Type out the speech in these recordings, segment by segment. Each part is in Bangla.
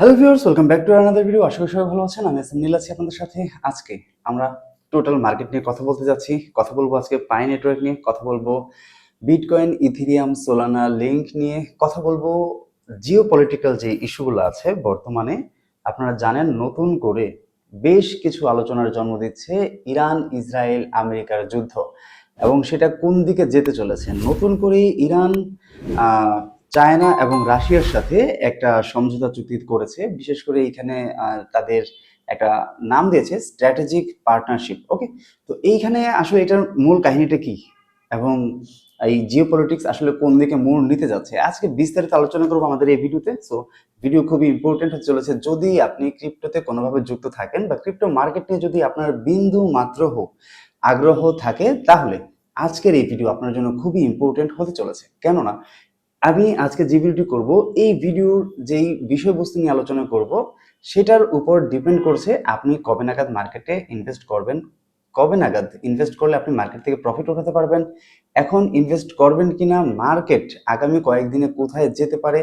Hello viewers, welcome back to another video. আশা করি সবাই ভালো আছেন। আমি নীল আছি আপনাদের সাথে। আজকে আমরা টোটাল মার্কেট নিয়ে কথা বলতে যাচ্ছি। কথা বলবো আজকে পাই নেটওয়ার্ক নিয়ে, কথা বলবো বিটকয়েন, ইথিরিয়াম, সোলানা, লিঙ্ক নিয়ে, কথা বলবো জিও পলিটিক্যাল যে ইস্যুগুলো আছে বর্তমানে। আপনারা জানেন নতুন করে বেশ কিছু আলোচনার জন্ম দিচ্ছে ইরান, ইসরায়েল, আমেরিকার যুদ্ধ, এবং সেটা কোন দিকে যেতে চলেছে। নতুন করে ইরান চায়না এবং রাশিয়ার সাথে একটা সমঝোতা চুক্তি করেছে। বিশেষ করে এখানে তাদের একটা নাম দিয়েছে স্ট্র্যাটেজিক পার্টনারশিপ। ওকে, তো এইখানে আসলে এটার মূল কাহিনীটা কি এবং এই জিও পলিটিক্স আসলে কোন দিকে মোড় নিতে যাচ্ছে, আজকে বিস্তারিত আলোচনা করবো আমাদের এই ভিডিওতে। সো ভিডিও খুবই ইম্পর্টেন্ট হতে চলেছে। যদি আপনি ক্রিপ্টোতে কোনোভাবে যুক্ত থাকেন বা ক্রিপ্টো মার্কেট নিয়ে যদি আপনার বিন্দু মাত্র হোক আগ্রহ থাকে, তাহলে আজকের এই ভিডিও আপনার জন্য খুবই ইম্পর্টেন্ট হতে চলেছে। কেননা আমি আজকে যে ভিডিওটি করব, এই ভিডিওর যেই বিষয়বস্তু নিয়ে আলোচনা করব সেটার উপর ডিপেন্ড করছে আপনি কবে নাগাদ মার্কেটে ইনভেস্ট করবেন, কবে নাগাদ ইনভেস্ট করলে আপনি মার্কেট থেকে প্রফিট উঠাতে পারবেন, এখন ইনভেস্ট করবেন কিনা, মার্কেট আগামী কয়েকদিনে কোথায় যেতে পারে,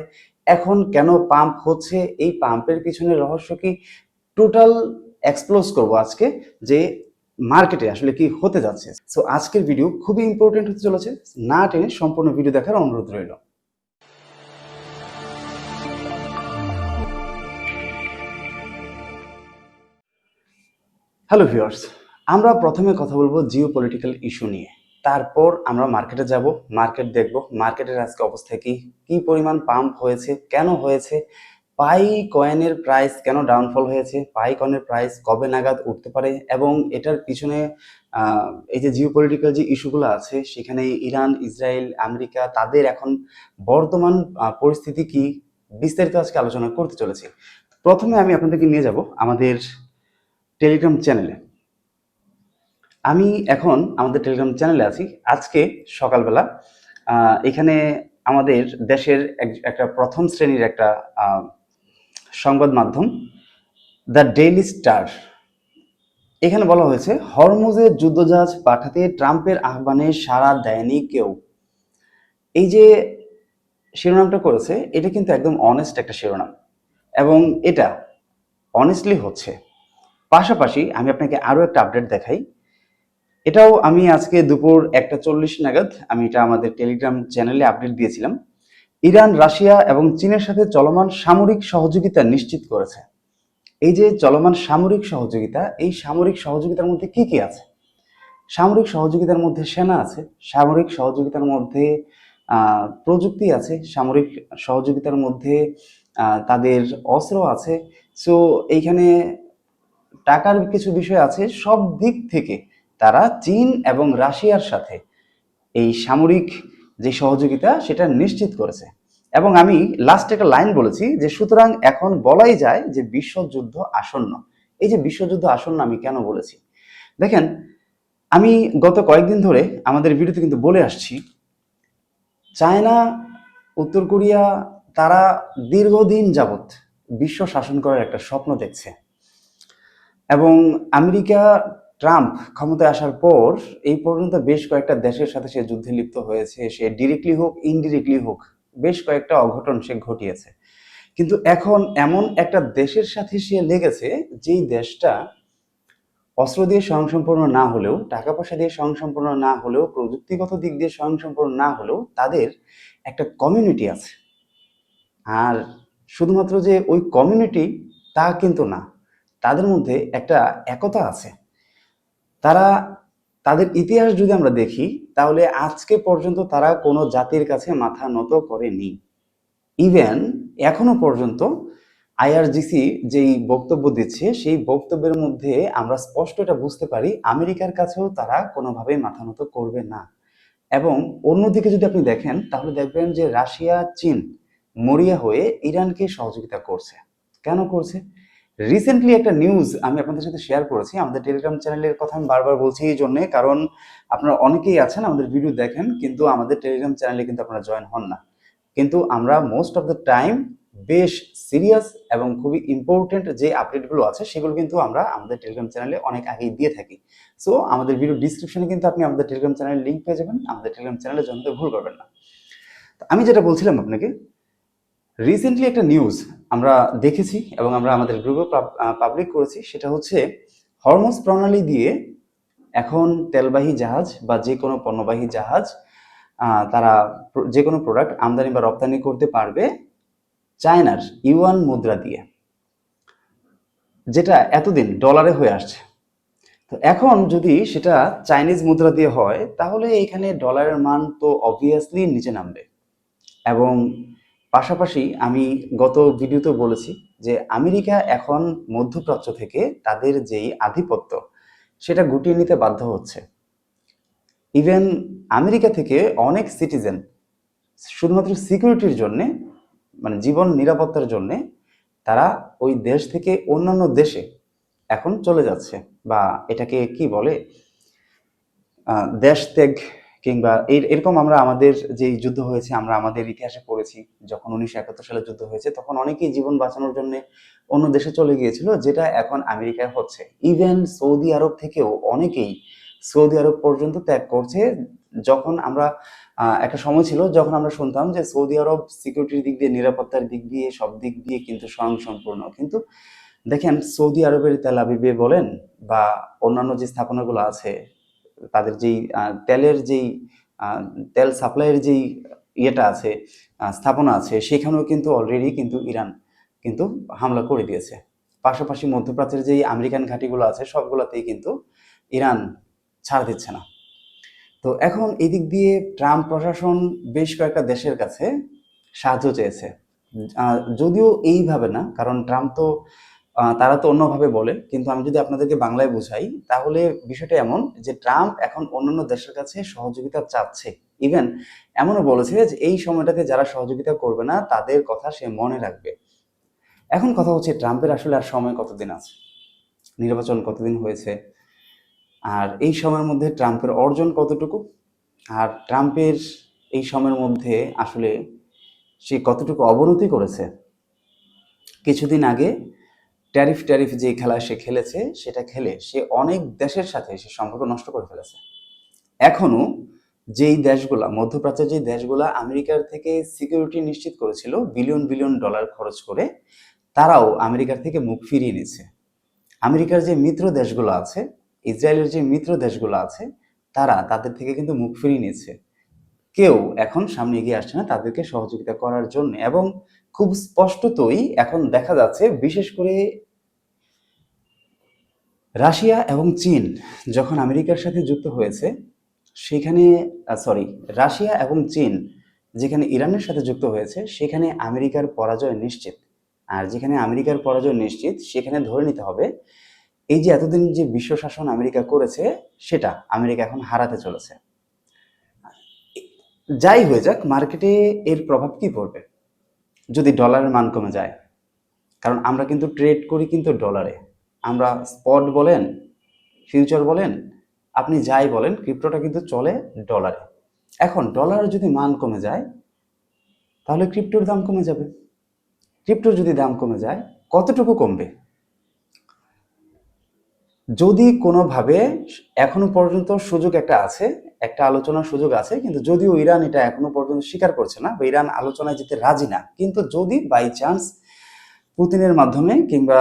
এখন কেন পাম্প হচ্ছে, এই পাম্পের পিছনে রহস্য কি, টোটাল এক্সপ্লোজ করব আজকে যে মার্কেটে আসলে কি হতে যাচ্ছে। সো আজকের ভিডিও খুবই ইম্পর্টেন্ট হতে চলেছে, না টেনে সম্পূর্ণ ভিডিও দেখার অনুরোধ রইল। হ্যালো ভিউয়ার্স, আমরা প্রথমে কথা বলবো জিও পলিটিক্যাল ইস্যু নিয়ে, তারপর আমরা মার্কেটে যাব, মার্কেট দেখব, মার্কেটের আজকে অবস্থা কি, কি পরিমাণ পাম্প হয়েছে, কেন হয়েছে, পাই কয়েনের প্রাইস কেন ডাউনফল হয়েছে, পাই কয়েনের প্রাইস কবে নাগাদ উঠতে পারে, এবং এটার পিছনে এই যে জিও পলিটিক্যাল যে ইস্যুগুলো আছে সেখানে ইরান, ইসরায়েল, আমেরিকা তাদের এখন বর্তমান পরিস্থিতি কি, বিস্তারিত আজকে আলোচনা করতে চলেছি। প্রথমে আমি আপনাদেরকে নিয়ে যাব আমাদের টেলিগ্রাম চ্যানেলে। আমি এখন আমাদের টেলিগ্রাম চ্যানেলে আছি। আজকে সকালবেলা এখানে আমাদের দেশের একটা প্রথম শ্রেণীর একটা সংবাদ মাধ্যম দ্য ডেইলি স্টার, এখানে বলা হয়েছে হরমুজে যুদ্ধজাহাজ পাঠাতে ট্রাম্পের আহ্বানে সাড়া দেয়নি কেউ। এই যে শিরোনামটা করেছে এটা কিন্তু একদম অনেস্ট একটা শিরোনাম, এবং এটা অনেস্টলি হচ্ছে। পাশাপাশি আমি আপনাকে আরো একটা আপডেট দেখাই। এটাও আমি আজকে দুপুর 1:40 নাগাদ আমি এটা আমাদের টেলিগ্রাম চ্যানেলে আপডেট দিয়েছিলাম। ইরান, রাশিয়া এবং চীনের সাথে চলমান সামরিক সহযোগিতা নিশ্চিত করেছে। এই যে চলমান সামরিক সহযোগিতা, এই সামরিক সহযোগিতার মধ্যে কি কি আছে? সামরিক সহযোগিতার মধ্যে সেনা আছে, সামরিক সহযোগিতার মধ্যে প্রযুক্তি আছে, সামরিক সহযোগিতার মধ্যে তাদের অস্ত্র আছে। সো এইখানে টাকার কিছু বিষয় আছে। সব দিক থেকে তারা চীন এবং রাশিয়ার সাথে এই সামরিক যে সহযোগিতা সেটা নিশ্চিত করেছে। এবং আমি লাস্ট একটা লাইন বলেছি যে সুতরাং এখন বলাই যায় যে বিশ্বযুদ্ধ আসন্ন। এই যে বিশ্বযুদ্ধ আসন্ন আমি কেন বলেছি দেখেন, আমি গত কয়েকদিন ধরে আমাদের ভিডিওতে কিন্তু বলে আসছি চায়না, উত্তর কোরিয়া তারা দীর্ঘদিন যাবৎ বিশ্ব শাসন করার একটা স্বপ্ন দেখছে, এবং আমেরিকা ট্রাম্প ক্ষমতায় আসার পর এই পর্যন্ত বেশ কয়েকটা দেশের সাথে সে যুদ্ধে লিপ্ত হয়েছে, সে ডিরেক্টলি হোক ইনডিরেক্টলি হোক বেশ কয়েকটা অঘটন সে ঘটিয়েছে। কিন্তু এখন এমন একটা দেশের সাথে সে লেগেছে যেই দেশটা অস্ত্র দিয়ে স্বয়ংসম্পূর্ণ না হলেও, টাকা পয়সা দিয়ে স্বয়ংসম্পূর্ণ না হলেও, প্রযুক্তিগত দিক দিয়ে স্বয়ংসম্পূর্ণ না হলেও তাদের একটা কমিউনিটি আছে। আর শুধুমাত্র যে ওই কমিউনিটি তা কিন্তু না, তাদের মধ্যে একটা একতা আছে। তারা, তাদের ইতিহাস যদি আমরা দেখি তাহলে আজকে পর্যন্ত তারা কোনো জাতির কাছে মাথা নত করেনি। ইভেন এখনো পর্যন্ত আইআরজিসি যেই বক্তব্য দিচ্ছে সেই বক্তব্যের মধ্যে আমরা স্পষ্ট এটা বুঝতে পারি আমেরিকার কাছেও তারা কোনোভাবেই মাথা নত করবে না। এবং অন্যদিকে যদি আপনি দেখেন তাহলে দেখবেন যে রাশিয়া, চীন মরিয়া হয়ে ইরানকে সহযোগিতা করছে। কেন করছে? রিসেন্টলি একটা নিউজ আমি আপনাদের সাথে শেয়ার করেছি আমাদের টেলিগ্রাম চ্যানেলের কথা আমি বারবার বলছি এই জন্যে, কারণ আপনারা অনেকেই আছেন আমাদের ভিডিও দেখেন কিন্তু আমাদের টেলিগ্রাম চ্যানেলে কিন্তু আপনারা জয়েন হন না। কিন্তু আমরা মোস্ট অফ দ্য টাইম বেশ সিরিয়াস এবং খুবই ইম্পর্টেন্ট যে আপডেটগুলো আছে সেগুলো কিন্তু আমরা আমাদের টেলিগ্রাম চ্যানেলে অনেক আগেই দিয়ে থাকি। সো আমাদের ভিডিও ডিসক্রিপশনে কিন্তু আপনি আমাদের টেলিগ্রাম চ্যানেলের লিঙ্ক পেয়ে যাবেন। আমাদের টেলিগ্রাম চ্যানেলে জয়েন হতে ভুল করবেন না। আমি যেটা বলছিলাম আপনাকে, রিসেন্টলি একটা নিউজ আমরা দেখেছি এবং আমরা আমাদের গ্রুপে পাবলিক করেছি, সেটা হচ্ছে হরমুজ প্রণালী দিয়ে এখন তেলবাহী জাহাজ বা যে কোনো পণ্যবাহী জাহাজ তারা যে কোনো প্রোডাক্ট আমদানি বা রপ্তানি করতে পারবে চায়নার ইউয়ান মুদ্রা দিয়ে, যেটা এতদিন ডলারে হয়ে আসছে। তো এখন যদি সেটা চাইনিজ মুদ্রা দিয়ে হয়, তাহলে এখানে ডলারের মান তো অবভিয়াসলি নিচে নামবে। এবং পাশাপাশি আমি গত ভিডিওতে বলেছি যে আমেরিকা এখন মধ্যপ্রাচ্য থেকে তাদের যেই আধিপত্য সেটা গুটিয়ে নিতে বাধ্য হচ্ছে। ইভেন আমেরিকা থেকে অনেক সিটিজেন শুধুমাত্র সিকিউরিটির জন্যে, মানে জীবন নিরাপত্তার জন্যে, তারা ওই দেশ থেকে অন্যান্য দেশে এখন চলে যাচ্ছে, বা এটাকে কি বলে, দেশ ত্যাগ কিংবা এরকম। আমরা আমাদের যে যুদ্ধ হয়েছে, আমরা আমাদের ইতিহাসে পড়েছি, যখন 1971 সালে যুদ্ধ হয়েছে তখন অনেকেই জীবন বাঁচানোর জন্য অন্য দেশে চলে গিয়েছিল, যেটা এখন আমেরিকায় হচ্ছে। ইভেন সৌদি আরব থেকেও অনেকেই সৌদি আরব পর্যন্ত ত্যাগ করছে। যখন আমরা একটা সময় ছিল যখন আমরা শুনতাম যে সৌদি আরব সিকিউরিটির দিক দিয়ে, নিরাপত্তার দিক দিয়ে, সব দিক দিয়ে কিন্তু স্বয়ংসম্পূর্ণ, কিন্তু দেখেন সৌদি আরবের তেল আবিবে বলেন বা অন্যান্য যে স্থাপনাগুলো আছে, তাদের যেই তেলের যেই তেল সাপ্লাইয়ের যেই ইয়েটা আছে, স্থাপনা আছে, সেখানেও কিন্তু অলরেডি কিন্তু ইরান কিন্তু হামলা করে দিয়েছে। পাশাপাশি মধ্যপ্রাচ্যের যেই আমেরিকান ঘাঁটিগুলো আছে সবগুলোতেই কিন্তু ইরান ছাড় দিচ্ছে না। তো এখন এদিক দিয়ে ট্রাম্প প্রশাসন বেশ কয়েকটা দেশের কাছে সাহায্য চেয়েছে, যদিও এইভাবে না, কারণ ট্রাম্প তো তারা তো অন্যভাবে বলে, কিন্তু আমি যদি আপনাদেরকে বাংলায় বুঝাই তাহলে বিষয়টা এমন যে ট্রাম্প এখন অন্যান্য দেশের কাছে সহযোগিতা চাচ্ছে। ইভেন এমনও বলেছে যে এই সময়টাতে যারা সহযোগিতা করবে না তাদের কথা সে মনে রাখবে। এখন কথা হচ্ছে ট্রাম্পের আসলে আর সময় কতদিন আছে, নির্বাচন কতদিন হয়েছে, আর এই সময়ের মধ্যে ট্রাম্পের অর্জন কতটুকু, আর ট্রাম্পের এই সময়ের মধ্যে আসলে সে কতটুকু অবনতি করেছে। কিছুদিন আগে ট্যারিফ যে খেলা সে খেলেছে, সেটা খেলে সে অনেক দেশের সাথে সে সম্পর্ক নষ্ট করে ফেলেছে। এখনো যেই দেশগুলা, মধ্যপ্রাচ্যের যে দেশগুলা আমেরিকার থেকে সিকিউরিটি নিশ্চিত করেছিল বিলিয়ন বিলিয়ন ডলার খরচ করে, তারাও আমেরিকার থেকে মুখ ফিরিয়ে নিচ্ছে। আমেরিকার যে মিত্র দেশগুলো আছে, ইসরায়েলের যে মিত্র দেশগুলো আছে, তারা তাদের থেকে কিন্তু মুখ ফিরিয়ে নিচ্ছে। কেউ এখন সামনে এগিয়ে আসছে না তাদেরকে সহযোগিতা করার জন্য। এবং খুব স্পষ্টতই এখন দেখা যাচ্ছে, বিশেষ করে রাশিয়া এবং চীন যখন আমেরিকার সাথে যুক্ত হয়েছে, সেখানে রাশিয়া এবং চীন যেখানে ইরানের সাথে যুক্ত হয়েছে, সেখানে আমেরিকার পরাজয় নিশ্চিত। আর যেখানে আমেরিকার পরাজয় নিশ্চিত, সেখানে ধরে নিতে হবে এই যে এতদিন যে বিশ্ব শাসন আমেরিকা করেছে, সেটা আমেরিকা এখন হারাতে চলেছে। যাই হয়ে যাক, মার্কেটে এর প্রভাব কি পড়বে যদি ডলারের মান কমে যায়? কারণ আমরা কিন্তু ট্রেড করি কিন্তু ডলারে। আমরা স্পট বলেন, ফিউচার বলেন, আপনি যাই বলেন, ক্রিপ্টোটা কিন্তু চলে ডলারে। এখন ডলারের যদি মান কমে যায়, তাহলে ক্রিপ্টোর দাম কমে যাবে। ক্রিপ্টোর যদি দাম কমে যায়, কতটুকু কমবে? যদি কোনোভাবে এখনো পর্যন্ত সুযোগ একটা আছে, একটা আলোচনার সুযোগ আছে, কিন্তু যদিও ইরান এটা এখনো পর্যন্ত স্বীকার করছে না, বা ইরান আলোচনায় যেতে রাজি না, কিন্তু যদি বাই চান্স পুতিনের মাধ্যমে কিংবা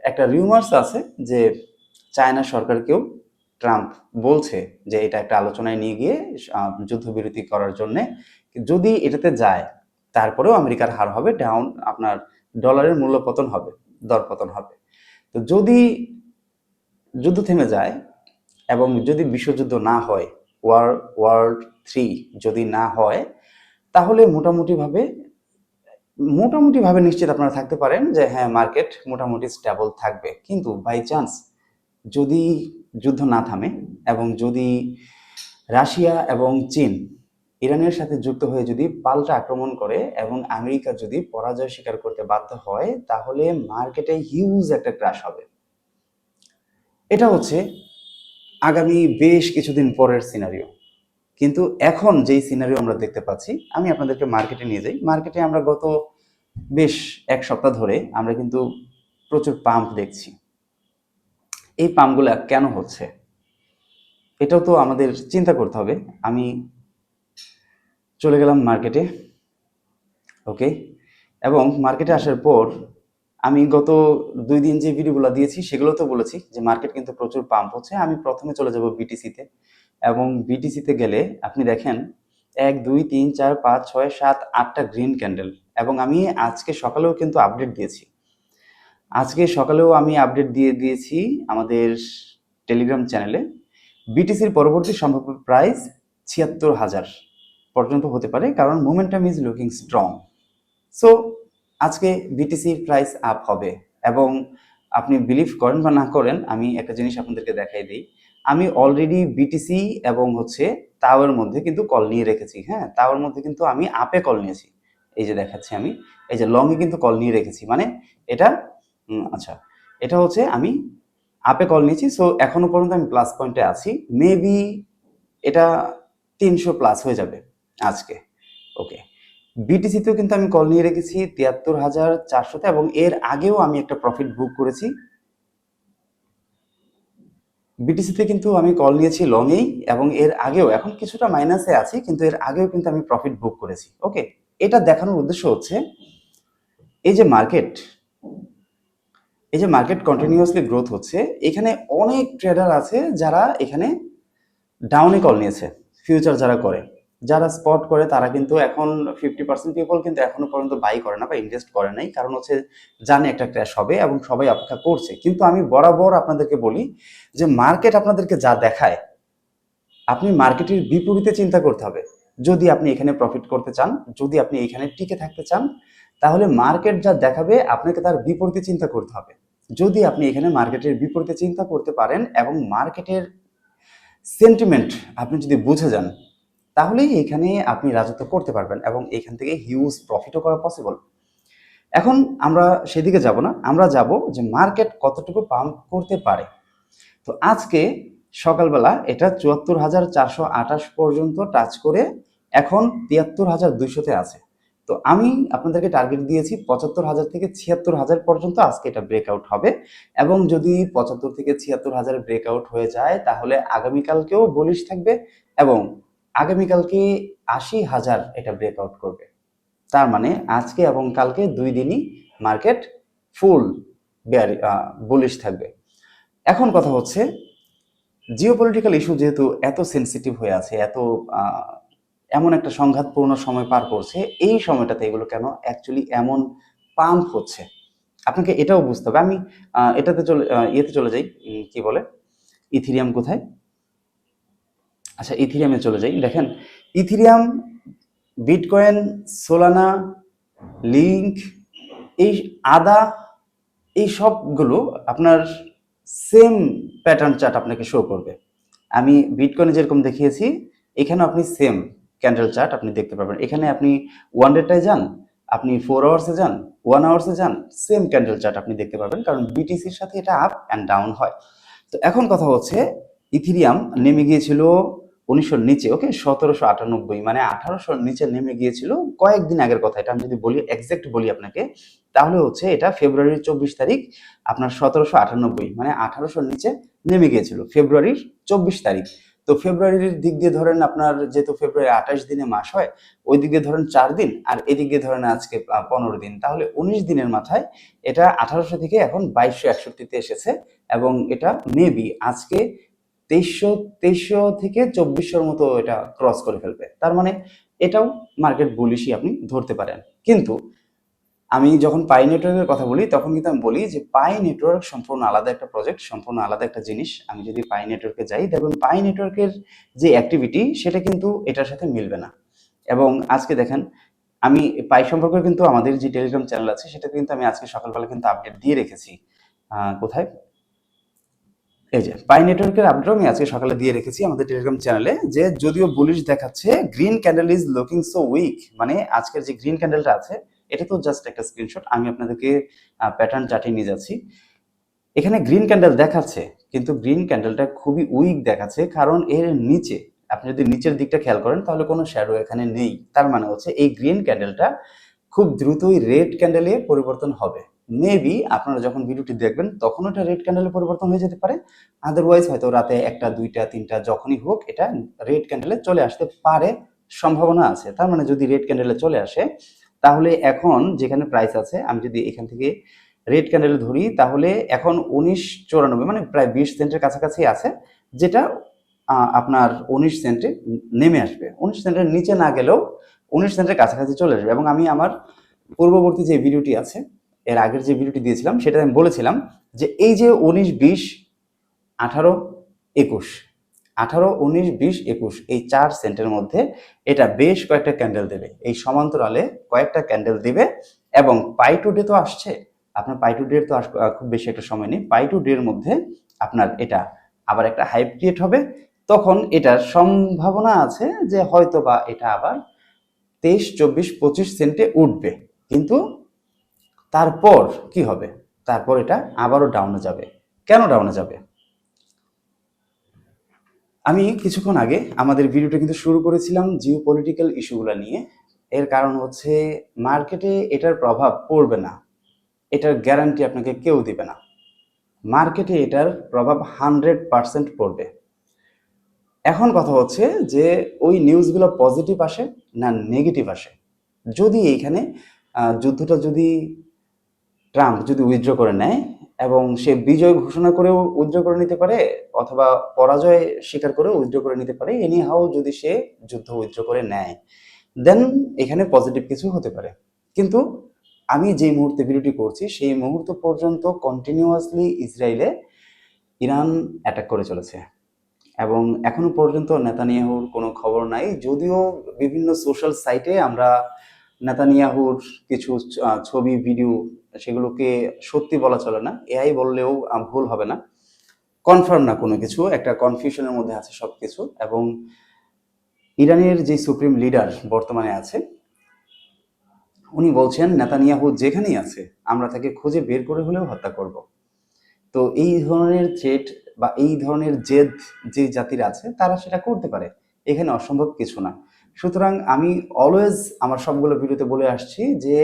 একটা রিউমার্স আছে যে চায়না সরকারকেও ট্রাম্প বলছে যে এটা একটা আলোচনায় নিয়ে গিয়ে যুদ্ধবিরতি করার জন্য, যদি এটাতে যায় তারপরেও আমেরিকার হার হবে, ডাউন, আপনার ডলারের মূল্য পতন হবে, দরপতন হবে। তো যদি যুদ্ধ থেমে যায় এবং যদি বিশ্বযুদ্ধ না হয়, ওয়ার্ল্ড 3 যদি না হয়, তাহলে মোটামুটিভাবে নিশ্চিত আপনারা থাকতে পারেন যে হ্যাঁ, মার্কেট মোটামুটি স্টেবল থাকবে। কিন্তু বাই চান্স যদি যুদ্ধ না থামে এবং যদি রাশিয়া এবং চীন ইরানের সাথে যুক্ত হয়ে যদি পাল্টা আক্রমণ করে এবং আমেরিকা যদি পরাজয় স্বীকার করতে বাধ্য হয়, তাহলে মার্কেটে হিউজ একটা ক্র্যাশ হবে। এটা হচ্ছে আগামী বেশ কিছুদিন পরের সিনারিও। কিন্তু এখন যেই সিনারিও আমরা দেখতে পাচ্ছি, আমি আপনাদেরকে মার্কেটে নিয়ে যাই। মার্কেটে আমরা গত বেশ এক সপ্তাহ ধরে আমরা কিন্তু প্রচুর পাম্প দেখছি। এই পাম্পগুলা কেন হচ্ছে এটাও তো আমাদের চিন্তা করতে হবে। আমি চলে গেলাম মার্কেটে, ওকে। এবং মার্কেটে আসার পর আমি গত 2 দিন যে ভিডিওগুলো দিয়েছি সেগুলো তো বলেছি যে মার্কেট কিন্তু প্রচুর পাম্প হচ্ছে। আমি প্রথমে চলে যাব বিটিসিতে, এবং বিটিসিতে গেলে আপনি দেখেন 1 2 3 4 5 6 7 8টা গ্রিন ক্যান্ডেল, এবং আমি আজকে সকালেও কিন্তু আপডেট দিয়েছি। আজকে সকালেও আমি আপডেট দিয়ে দিয়েছি আমাদের টেলিগ্রাম চ্যানেলে। বিটিসির পরবর্তী সম্ভাব্য প্রাইস ৭৬,০০০ পর্যন্ত হতে পারে, কারণ momentum is looking strong. So আজকে বিটিসির প্রাইস আপ হবে। এবং আপনি বিলিভ করেন বা না করেন, আমি একটা জিনিস আপনাদেরকে দেখাই দিই। আমি অলরেডি বিটিসি এবং তাওয়ের মধ্যে কিন্তু কল নিয়ে রেখেছি। হ্যাঁ, তাওয়ের মধ্যে কিন্তু আমি আপে কল নিয়েছি। এই যে দেখাচ্ছি আমি, এই যে লংয়ে কিন্তু কল নিয়ে রেখেছি, মানে এটা আচ্ছা, এটা আমি আপে কল নিয়েছি। সো এখনো পর্যন্ত আমি প্লাস পয়েন্টে আছি। মেবি এটা 300 প্লাস হয়ে যাবে আজকে। ওকে, বিটিসিতেও কিন্তু আমি কল নিয়ে রেখেছি ৭৩,৪০০তে, এবং এর আগেও আমি একটা প্রফিট বুক করেছি। বিটিসিতে কিন্তু আমি কল নিয়েছি লংয়েই, এবং এর আগেও, এখন কিছুটা মাইনাসে আছি, কিন্তু এর আগেও কিন্তু আমি প্রফিট বুক করেছি। ওকে, এটা দেখানোর উদ্দেশ্য হচ্ছে এই যে মার্কেট, কন্টিনিউয়াসলি গ্রোথ হচ্ছে, এখানে অনেক ট্রেডার আছে যারা এখানে ডাউনে কল নিয়েছে। ফিউচার যারা করে, যারা স্পট করে, তারা কিন্তু এখন 50% পিপল কিন্তু এখনো পর্যন্ত বাই করে না বা ইনভেস্ট করে নাই, কারণ জানে একটা ক্র্যাশ হবে এবং সবাই অপেক্ষা করছে। কিন্তু আমি বরাবর আপনাদেরকে বলি যে মার্কেট আপনাদেরকে যা দেখায়, আপনি মার্কেটের বিপরীতে চিন্তা করতে হবে। যদি আপনি এখানে প্রফিট করতে চান, যদি আপনি এখানে টিকে থাকতে চান, তাহলে মার্কেট যা দেখাবে আপনাকে তার বিপরীতে চিন্তা করতে হবে। যদি আপনি এখানে মার্কেটের বিপরীতে চিন্তা করতে পারেন এবং মার্কেটের সেন্টিমেন্ট আপনি যদি বুঝে যান, তাহলেই এখানে আপনি রাজত্ব করতে পারবেন এবং এখান থেকে হিউজ প্রফিটও করা পসিবল। এখন আমরা সেদিকে যাব না, আমরা যাব যে মার্কেট কতটুকু পাম্প করতে পারে। তো আজকে সকালবেলা এটা ৭৪,৪২৮ পর্যন্ত টাচ করে এখন ৭৩,২০০তে আছে। তো আমি আপনাদেরকে টার্গেট দিয়েছি ৭৫,০০০ থেকে ৭৬,০০০ পর্যন্ত আজকে এটা ব্রেকআউট হবে, এবং যদি ৭৫ থেকে ৭৬,০০০ ব্রেকআউট হয়ে যায় তাহলে আগামীকালকেও বুলিশ থাকবে, এবং আগামীকালকে ৮০,০০০ এটা ব্রেকআউট করবে। তার মানে আজকে এবং কালকে 2 দিনই মার্কেট ফুল বুলিশ থাকবে। এখন কথা হচ্ছে, জিওপলিটিক্যাল ইস্যু যেহেতু এত সেন্সিটিভ হয়ে আছে, এমন একটা সংঘাতপূর্ণ সময় পার করছে, এই সময়টাতে এগুলো কেন অ্যাকচুয়ালি এমন পাম্প হচ্ছে আপনাকে এটাও বুঝতে হবে। আমি ইয়েতে চলে যাই, কি বলে, ইথিরিয়াম কোথায়, আচ্ছা ইথিরিয়ামে চলে যাই। দেখেন, ইথিরিয়াম, বিটকয়েন, সোলানা, লিঙ্ক, এই আদা, এই সবগুলো আপনার সেম প্যাটার্ন চার্ট আপনাকে শো করবে। আমি বিটকয়েনে যেরকম দেখিয়েছি, এখানে আপনি সেম ক্যান্ডেল চার্ট আপনি দেখতে পাবেন। এখানে আপনি 1 ডেটায় যান, আপনি 4 আওয়ার্সে যান, 1 আওয়ার্সে যান, সেম ক্যান্ডেল চার্ট আপনি দেখতে পাবেন, কারণ বিটিসির সাথে এটা আপ অ্যান্ড ডাউন হয়। তো এখন কথা হচ্ছে, ইথিরিয়াম নেমে গিয়েছিল 1900 নিচে, ওকে, 1798, মানে 1800 নিচে নেমে গিয়েছিল কয়েকদিন আগের কথা। এটা আমি যদি বলি, এক্সাক্ট বলি আপনাকে, তাহলে এটা ফেব্রুয়ারির 24 তারিখ আপনার 1798, মানে 1800 নিচে নেমে গিয়েছিল ফেব্রুয়ারির 24 তারিখ। তো ফেব্রুয়ারির দিক দিয়ে ধরেন আপনার, যেহেতু ফেব্রুয়ারি 28 দিনে মাস হয়, ওই দিক দিয়ে ধরেন 4 দিন, আর এদিক দিয়ে ধরেন আজকে 15 দিন, তাহলে 19 দিনের মাথায় এটা 1800 থেকে এখন 2261তে এসেছে, এবং এটা মেবি আজকে 2300 থেকে 2400-র মতো এটা ক্রস করে ফেলবে। তার মানে এটাও মার্কেট বুলিশই আপনি ধরতে পারেন। কিন্তু আমি যখন পাই নেটওয়ার্কের কথা বলি, তখন কিন্তু আমি বলি যে পাই নেটওয়ার্ক সম্পূর্ণ আলাদা একটা প্রজেক্ট, সম্পূর্ণ আলাদা একটা জিনিস। আমি যদি পাই নেটওয়ার্কে যাই, দেখবেন পাই নেটওয়ার্কের যে অ্যাক্টিভিটি সেটা কিন্তু এটার সাথে মিলবে না। এবং আজকে দেখেন, আমি পাই সম্পর্কে কিন্তু আমাদের যে টেলিগ্রাম চ্যানেল আছে সেটাতে কিন্তু আমি আজকে সকালবেলা কিন্তু আপডেট দিয়ে রেখেছি। কোথায়, এই যে পাই নেটওয়ার্কের আপডেট আমি আজকে সকালে দিয়ে রেখেছি আমাদের টেলিগ্রাম চ্যানেলে, যে যদিও বুলিশ দেখাচ্ছে, green candle is looking so weak, মানে আজকের যে গ্রিন ক্যান্ডেলটা আছে এটা তো জাস্ট একটা স্ক্রিনশট, আমি আপনাদেরকে প্যাটার্ন চার্টে নিয়ে যাচ্ছি। এখানে গ্রিন ক্যান্ডেল দেখাচ্ছে, কিন্তু গ্রিন ক্যান্ডেলটা খুবই উইক দেখাচ্ছে, কারণ এর নিচে আপনি যদি নিচের দিকটা খেয়াল করেন তাহলে কোনো শ্যাডো এখানে নেই। তার মানে এই গ্রিন ক্যান্ডেলটা খুব দ্রুতই রেড ক্যান্ডেলে পরিবর্তন হবে। মেবি আপনারা যখন ভিডিওটি দেখবেন তখন এটা রেড ক্যান্ডেলে পরিবর্তন হয়ে যেতে পারে, আদারওয়াইজ হয়তো রাতে 1টা 2টা 3টা যখনই হোক এটা রেড ক্যান্ডেলে চলে আসতে পারে, সম্ভাবনা আছে। তার মানে যদি রেড ক্যান্ডেলে চলে আসে, তাহলে এখন যেখানে প্রাইস আছে, আমি যদি এখান থেকে রেড ক্যান্ডেল ধরি, তাহলে এখন 19.94 মানে প্রায় 20 সেন্টের কাছাকাছি আছে, যেটা আপনার 19 সেন্টে নেমে আসবে। 19 সেন্টের নিচে না গেলেও 19 সেন্টের কাছাকাছি চলে আসবে। এবং আমি আমার পূর্ববর্তী যে ভিডিওটি আছে, এর আগের যে ভিডিওটি দিয়েছিলাম, সেটা আমি বলেছিলাম যে এই যে 19, 20, 18, 21, 18, 19, 20, 21 এই 4 সেন্টের মধ্যে এটা বেশ কয়েকটা ক্যান্ডেল দেবে, এই সমান্তরালে কয়েকটা ক্যান্ডেল দিবে। এবং পাই টু ডে তো আসছে, আপনার পাই টু ডে তো খুব বেশি একটা সময় নেই, পাই টু ডে এর মধ্যে আপনার এটা আবার একটা হাইপ ক্রিয়েট হবে। তখন এটার সম্ভাবনা আছে যে হয়তো বা এটা আবার 23, 24, 25 সেন্টে উঠবে। কিন্তু তারপর কি হবে? তারপর এটা আবারও ডাউনে যাবে। কেন ডাউনে যাবে? আমি কিছুক্ষণ আগে আমাদের ভিডিওটা কিন্তু শুরু করেছিলাম জিও পলিটিক্যাল ইস্যুগুলো নিয়ে। এর কারণ হচ্ছে মার্কেটে এটার প্রভাব পড়বে না, এটার গ্যারান্টি আপনাকে কেউ দিবে না। মার্কেটে এটার প্রভাব 100% পড়বে। এখন কথা হচ্ছে যে ওই নিউজগুলো পজিটিভ আসে না নেগেটিভ আসে। যদি এইখানে যুদ্ধটা যদি ট্রাম্প যদি উইথড্র করে নেয় এবং সে বিজয় ঘোষণা করেও উইথড্র করে নিতে পারে, অথবা পরাজয় স্বীকার করেও উইথড্র করে নিতে পারে, এনি হাউ যদি সে যুদ্ধ উইথড্র করে নেয়, দেন এখানে পজিটিভ কিছু হতে পারে। কিন্তু আমি যে মুহূর্তে ভিডিওটি করছি সেই মুহূর্ত পর্যন্ত কন্টিনিউয়াসলি ইসরায়েলে ইরান অ্যাটাক করে চলেছে এবং এখনো পর্যন্ত নেতানিয়াহুর কোনো খবর নাই। যদিও বিভিন্ন সোশ্যাল সাইটে আমরা নেতানিয়াহুর কিছু ছবি ভিডিও, সেগুলোকে সত্যি বলা চলে না, এআই বললেও ভুল হবে না, কনফার্ম না কোনো কিছু, একটা কনফিউশনের মধ্যে আছে সবকিছু। এবং ইরানের যে সুপ্রিম লিডার বর্তমানে আছে, উনি বলছেন নেতানিয়াহু যেখানেই আছে আমরা তাকে খুঁজে বের করে হলেও হত্যা করব। তো এই ধরনের থ্রেট বা এই ধরনের জেদ যে জাতির আছে তারা সেটা করতে পারে, এখানে অসম্ভব কিছু না। সুতরাং আমি অলওয়েজ আমার সবগুলো ভিডিওতে বলে আসছি যে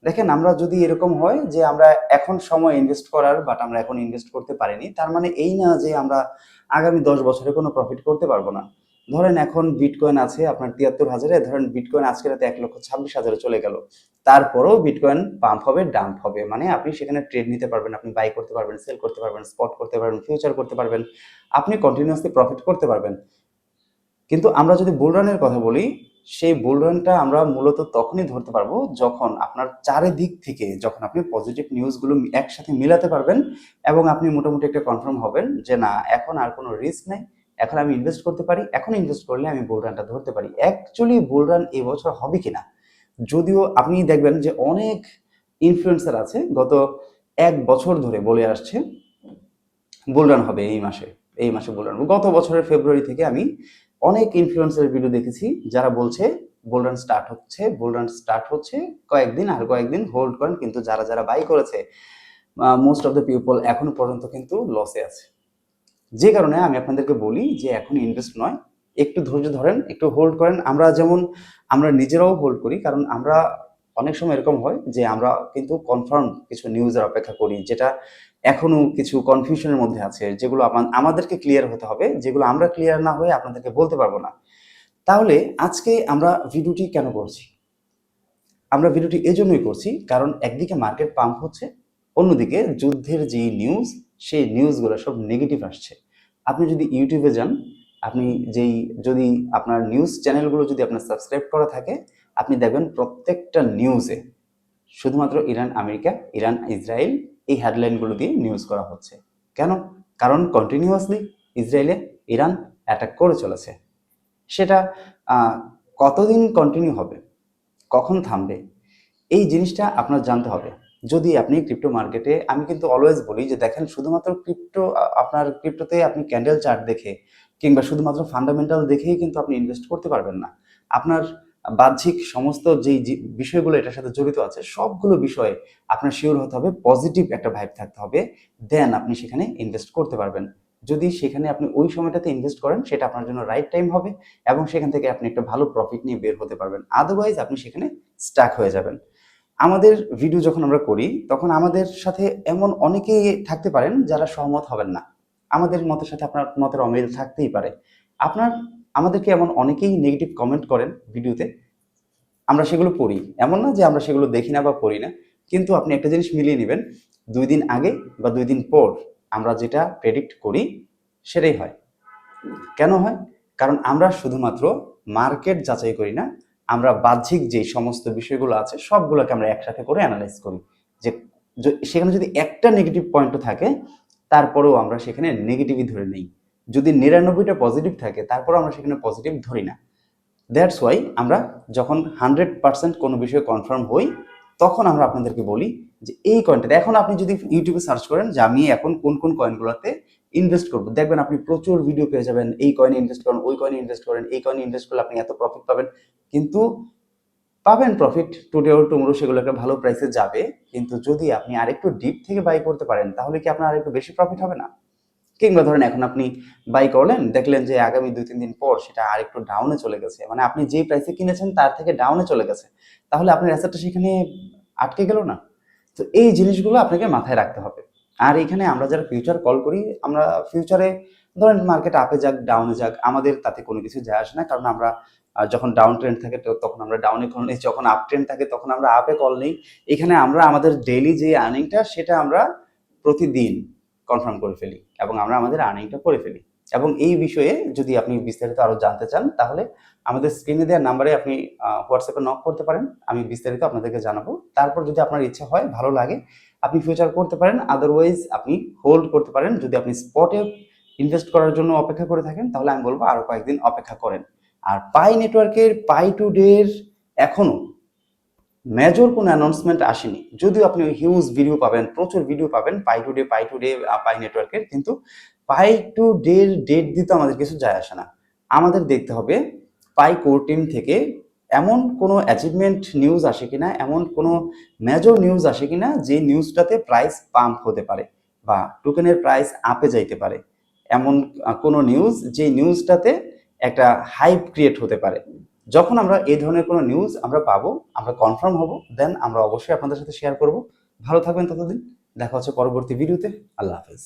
দেখেন, আমরা যদি এরকম হয় যে আমরা এখন সময় ইনভেস্ট করার, বাট আমরা এখন ইনভেস্ট করতে পারিনি, তার মানে এই না যে আমরা আগামী 10 বছরে কোনো প্রফিট করতে পারবো না। ধরেন এখন বিটকয়েন আছে আপনার 73,000-এ, ধরেন বিটকয়েন আজকে রাতে 1,26,000-এ চলে গেল, তারপরেও বিটকয়েন পাম্প হবে, ডাম্প হবে, মানে আপনি সেখানে ট্রেড নিতে পারবেন, আপনি বাই করতে পারবেন, সেল করতে পারবেন, স্পট করতে পারবেন, ফিউচার করতে পারবেন, আপনি কন্টিনিউয়াসলি প্রফিট করতে পারবেন। কিন্তু আমরা যদি বুল রানের কথা বলি, সেই বুল রানটা আমরা মূলত তখনই ধরতে পারবো যখন আপনার চারিদিক থেকে, যখন আপনি পজিটিভ নিউজগুলো একসাথে মিলাতে পারবেন এবং আপনি মোটামুটি একটা কনফার্ম হবেন যে না, এখন আর কোনো রিস্ক নেই, এখন আমি ইনভেস্ট করতে পারি, এখন ইনভেস্ট করলে আমি বুল রানটা ধরতে পারি। অ্যাকচুয়ালি বুল রান এবছর হবে কিনা, যদিও আপনি দেখবেন যে অনেক ইনফ্লুয়েন্সার আছে গত 1 বছর ধরে বলে আসছে বুল রান হবে এই মাসে, এই মাসে বুল রান। গত বছরের ফেব্রুয়ারি থেকে আমি অনেক ইনফ্লুয়েন্সারের ভিডিও দেখেছি যারা বলছে বুল রান স্টার্ট হচ্ছে, বুল রান স্টার্ট হচ্ছে, কয়েকদিন আর কয়েকদিন হোল্ড করেন। কিন্তু যারা যারা বাই করেছে, মোস্ট অফ দ্য পিপল এখনো পর্যন্ত কিন্তু লসে আছে। যে কারণে আমি আপনাদেরকে বলি যে এখন ইনভেস্ট নয়, একটু ধৈর্য ধরেন, একটু হোল্ড করেন। আমরা যেমন আমরা নিজেরাও হোল্ড করি, কারণ আমরা অনেক সময় এরকম হয় যে আমরা কিন্তু কনফার্ম কিছু নিউজের অপেক্ষা করি, যেটা এখনো কিছু কনফিউশনের মধ্যে আছে, যেগুলো আমাদেরকে ক্লিয়ার হতে হবে, যেগুলো আমরা ক্লিয়ার না হয়ে আপনাদেরকে বলতে পারবো না। তাহলে আজকে আমরা ভিডিওটি কেন করছি? আমরা ভিডিওটি এজন্যই করছি কারণ একদিকে মার্কেট পাম্প হচ্ছে, অন্যদিকে যুদ্ধের যে নিউজ, সেই নিউজগুলো সব নেগেটিভ আসছে। আপনি যদি ইউটিউবে যান, আপনি যদি আপনার নিউজ চ্যানেলগুলো যদি আপনার সাবস্ক্রাইব করা থাকে, আপনি দেখবেন প্রত্যেকটা নিউজে শুধুমাত্র ইরান আমেরিকা, ইরান ইসরায়েল, এই হেডলাইনগুলো দিয়ে নিউজ করা হচ্ছে। কেন? কারণ কন্টিনিউয়াসলি ইসরায়েলে ইরান অ্যাটাক করে চলেছে। সেটা কতদিন কন্টিনিউ হবে, কখন থামবে, এই জিনিসটা আপনার জানতে হবে। যদি আপনি ক্রিপ্টো মার্কেটে, আমি কিন্তু অলওয়েজ বলি যে দেখেন, শুধুমাত্র আপনার ক্রিপ্টোতে আপনি ক্যান্ডেল চার্ট দেখে কিংবা শুধুমাত্র ফান্ডামেন্টাল দেখেই কিন্তু আপনি ইনভেস্ট করতে পারবেন না। আপনার বাহ্যিক সমস্ত যেই বিষয়গুলো এটার সাথে জড়িত আছে, সবগুলো বিষয়ে আপনার শিওর হতে হবে, পজিটিভ একটা ভাইব থাকতে হবে, দেন আপনি সেখানে ইনভেস্ট করতে পারবেন। যদি সেখানে আপনি ওই সময়টাতে ইনভেস্ট করেন, সেটা আপনার জন্য রাইট টাইম হবে এবং সেখান থেকে আপনি একটা ভালো প্রফিট নিয়ে বের হতে পারবেন। আদারওয়াইজ আপনি সেখানে স্টাক হয়ে যাবেন। আমাদের ভিডিও যখন আমরা করি, তখন আমাদের সাথে এমন অনেকেই থাকতে পারেন যারা সহমত হবেন না, আমাদের মতের সাথে আপনার মতের অমিল থাকতেই পারে। আমাদেরকে এমন অনেকেই নেগেটিভ কমেন্ট করেন ভিডিওতে, আমরা সেগুলো পড়ি, এমন না যে আমরা সেগুলো দেখি না বা পড়ি না, কিন্তু আপনি একটা জিনিস মিলিয়ে নেবেন, 2 দিন আগে বা 2 দিন পর আমরা যেটা প্রেডিক্ট করি সেটাই হয়। কেন হয়? কারণ আমরা শুধুমাত্র মার্কেট যাচাই করি না, আমরা বাহ্যিক যে সমস্ত বিষয়গুলো আছে সবগুলোকে আমরা একসাথে করে অ্যানালাইজ করি, যে সেখানে যদি একটা নেগেটিভ পয়েন্টও থাকে তারপরেও আমরা সেখানে নেগেটিভই ধরে নেই, যদি 99টা পজিটিভ থাকে তারপরেও আমরা সেখানে পজিটিভ ধরি না। দ্যাটস ওয়াই আমরা যখন 100% কোনো বিষয়ে কনফার্ম হই তখন আমরা আপনাদেরকে বলি যে এই কয়েনটাতে, এখন আপনি যদি ইউটিউবে সার্চ করেন যে আমি এখন কোন কোন কয়েনগুলোতে ইনভেস্ট করবো, দেখবেন আপনি প্রচুর ভিডিও পেয়ে যাবেন, এই কয়েনে ইনভেস্ট করেন, ওই কয়েনে ইনভেস্ট করেন, এই কয়েনে ইনভেস্ট করলে আপনি এত প্রফিট পাবেন। কিন্তু পাবেন প্রফিট, টুডে অর টুমরো সেগুলো একটা ভালো প্রাইসে যাবে, কিন্তু যদি আপনি আরেকটু ডিপ থেকে বাই করতে পারেন তাহলে কি আপনার আরেকটু বেশি প্রফিট হবে না? কিংবা ধরেন এখন আপনি বাই করলেন, দেখলেন যে আগামী 2-3 দিন পর সেটা আরেকটু ডাউনে চলে গেছে, মানে আপনি যে প্রাইসে কিনেছেন তার থেকে ডাউনে চলে গেছে, তাহলে আপনার অ্যাসেটটা সেখানে আটকে গেল না? তো এই জিনিসগুলো আপনাকে মাথায় রাখতে হবে। আর এখানে আমরা যারা ফিউচার কল করি, আমরা ফিউচারে ধরেন মার্কেট আপে যাক ডাউনে যাক আমাদের তাতে কোনো কিছু যায় আসে না, কারণ আমরা যখন ডাউন ট্রেন্ড থাকে তখন আমরা ডাউনে কল নিই, যখন আপ ট্রেন্ড থাকে তখন আমরা আপে কল নিই। এখানে আমরা আমাদের ডেইলি যে আর্নিংটা সেটা আমরা প্রতিদিন কনফার্ম করে ফেলি এবং আমরা আমাদের আর্নিংটা করে ফেলি। এবং এই বিষয়ে যদি আপনি বিস্তারিত আরো জানতে চান তাহলে আমাদের স্ক্রিনে দেওয়া নাম্বারে আপনি হোয়াটসঅ্যাপে নক করতে পারেন, আমি বিস্তারিত আপনাদেরকে জানাবো। তারপর যদি আপনার ইচ্ছা হয়, ভালো লাগে, আপনি ফিউচার করতে পারেন, আদারওয়াইজ আপনি হোল্ড করতে পারেন। যদি আপনি স্পটে ইনভেস্ট করার জন্য অপেক্ষা করে থাকেন তাহলে আমি বলবো আরো কয়েকদিন অপেক্ষা করেন। আর পাই নেটওয়ার্কের পাই টু ডের এখনো মেজর কোনো অ্যানাউন্সমেন্ট আসেনি, যদিও আপনি হিউজ ভিডিও পাবেন, প্রচুর ভিডিও পাবেন পাই টু ডে পাই নেটওয়ার্কের, কিন্তু পাই টু ডের ডেট দিতে আমাদের কিছু যায় আসে না। আমাদের দেখতে হবে পাই কোর টিম থেকে এমন কোনো অ্যাচিভমেন্ট নিউজ আসে কিনা, এমন কোনো মেজর নিউজ আসে কিনা যে নিউজটাতে প্রাইস পাম্প হতে পারে বা টোকেনের প্রাইস আপে যাইতে পারে, এমন কোনো নিউজ যে নিউজটাতে একটা হাইপ ক্রিয়েট হতে পারে। যখন আমরা এই ধরনের কোনো নিউজ আমরা পাবো, আমরা কনফার্ম হব, দেন আমরা অবশ্যই আপনাদের সাথে শেয়ার করব। ভালো থাকবেন ততদিন, দেখা হচ্ছে পরবর্তী ভিডিওতে। আল্লাহ হাফেজ।